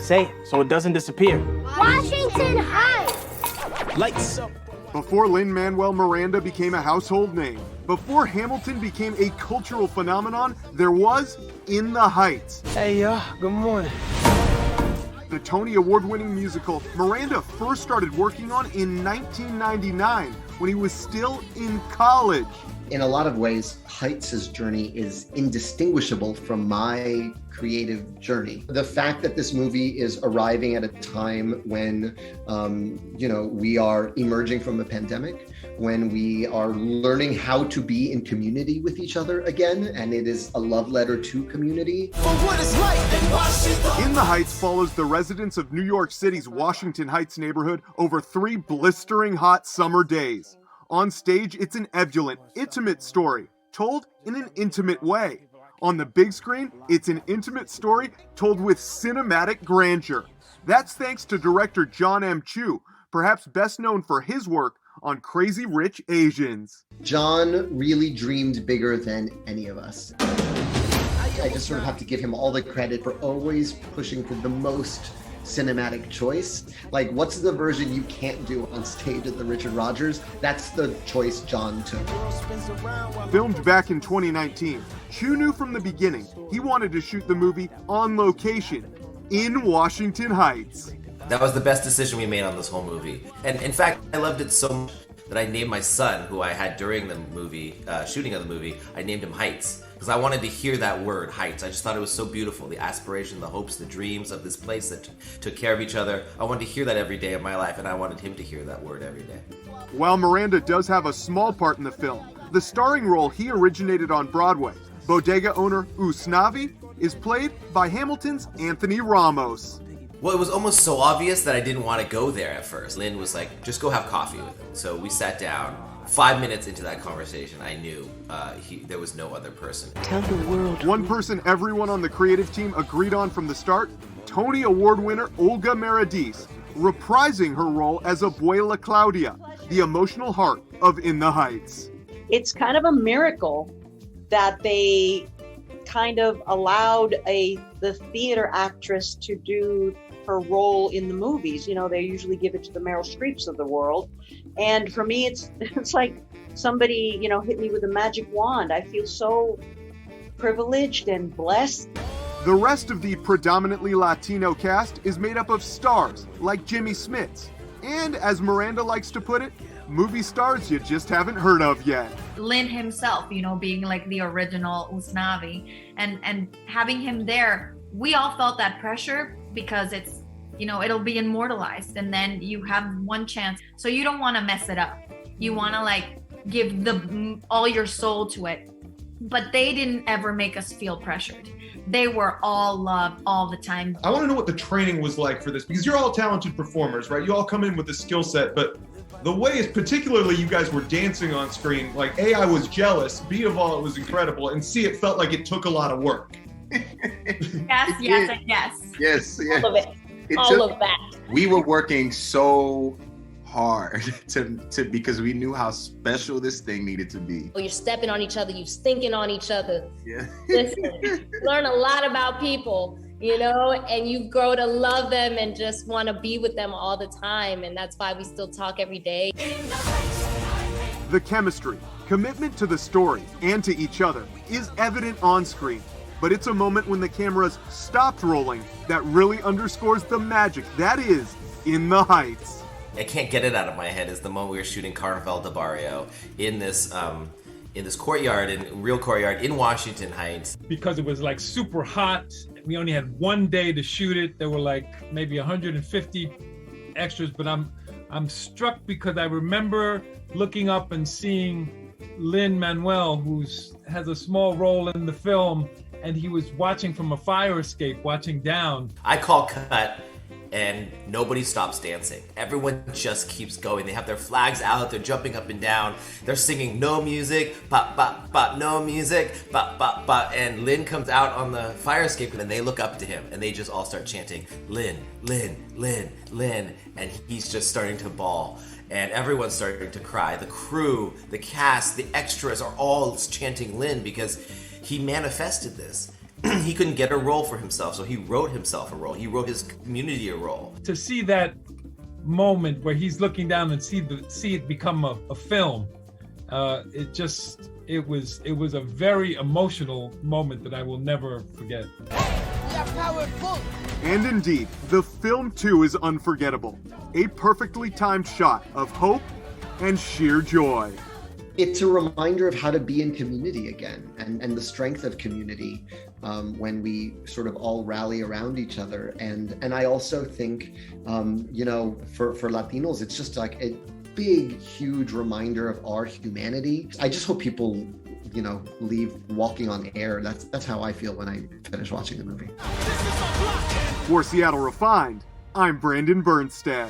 say it so it doesn't disappear. Washington Heights! Lights up. Before Lin-Manuel Miranda became a household name, before Hamilton became a cultural phenomenon, there was In the Heights. Hey, y'all. Good morning. The Tony Award-winning musical Miranda first started working on in 1999 when he was still in college. In a lot of ways, Heights' journey is indistinguishable from my creative journey. The fact that this movie is arriving at a time when, we are emerging from a pandemic, when we are learning how to be in community with each other again, and it is a love letter to community. In the Heights follows the residents of New York City's Washington Heights neighborhood over 3 blistering hot summer days. On stage, it's an ebullient, intimate story, told in an intimate way. On the big screen, it's an intimate story told with cinematic grandeur. That's thanks to director Jon M, perhaps best known for his work on Crazy Rich Asians. Jon really dreamed bigger than any of us. I just sort of have to give him all the credit for always pushing for the most cinematic choice. Like, what's the version you can't do on stage at the Richard Rodgers? That's the choice Jon took. Filmed back in 2019, Chu knew from the beginning he wanted to shoot the movie on location in Washington Heights. That was the best decision we made on this whole movie. And in fact, I loved it so much that I named my son, who I had during the movie, shooting of the movie, I named him Heights. Because I wanted to hear that word, Heights. I just thought it was so beautiful. The aspiration, the hopes, the dreams of this place that took care of each other. I wanted to hear that every day of my life, and I wanted him to hear that word every day. While Miranda does have a small part in the film, the starring role he originated on Broadway, bodega owner Usnavi, is played by Hamilton's Anthony Ramos. Well, it was almost so obvious that I didn't want to go there at first. Lynn was like, just go have coffee with him. So we sat down. 5 minutes into that conversation, I knew there was no other person. Tell the world. One person everyone on the creative team agreed on from the start, Tony Award winner Olga Meredith, reprising her role as Abuela Claudia, the emotional heart of In the Heights. It's kind of a miracle that they kind of allowed the theater actress to do her role in the movies. You know, they usually give it to the Meryl Streeps of the world. And for me, it's like somebody, hit me with a magic wand. I feel so privileged and blessed. The rest of the predominantly Latino cast is made up of stars like Jimmy Smits. And as Miranda likes to put it, movie stars you just haven't heard of yet. Lin himself, being like the original Usnavi, and having him there, we all felt that pressure because it's, it'll be immortalized, and then you have one chance. So you don't want to mess it up. You want to give all your soul to it. But they didn't ever make us feel pressured. They were all loved all the time. I want to know what the training was like for this, because you're all talented performers, right? You all come in with a skill set, but the way is particularly you guys were dancing on screen, A, I was jealous, B, of all, it was incredible, and C, it felt like it took a lot of work. Yes, and yes. Yes. All of it. All of that. We were working so hard to because we knew how special this thing needed to be. You're stepping on each other, you're stinking on each other. Yeah. Listen, learn a lot about people, and you grow to love them and just want to be with them all the time. And that's why we still talk every day. The chemistry, commitment to the story and to each other is evident on screen. But it's a moment when the cameras stopped rolling that really underscores the magic that is In the Heights. I can't get it out of my head is the moment we were shooting Carnival de Barrio in this courtyard, real courtyard in Washington Heights. Because it was super hot. We only had one day to shoot it. There were maybe 150 extras, but I'm struck because I remember looking up and seeing Lin-Manuel, who has a small role in the film, and he was watching from a fire escape, watching down. I call cut, and nobody stops dancing. Everyone just keeps going. They have their flags out, they're jumping up and down, they're singing no music, ba ba ba, no music, ba ba ba, and Lin comes out on the fire escape, and they look up to him, and they just all start chanting, Lin, Lin, Lin, Lin, and he's just starting to bawl. And everyone's starting to cry. The crew, the cast, the extras are all chanting Lin because he manifested this. he couldn't get a role for himself, so he wrote himself a role. He wrote his community a role. To see that moment where he's looking down and see it become a film, it was a very emotional moment that I will never forget. And indeed, the film too is unforgettable. A perfectly timed shot of hope and sheer joy. It's a reminder of how to be in community again, and the strength of community when we sort of all rally around each other. And I also think, for Latinos, it's just like a big, huge reminder of our humanity. I just hope people, leave walking on air. That's how I feel when I finish watching the movie. For Seattle Refined, I'm Brandon Bernstad.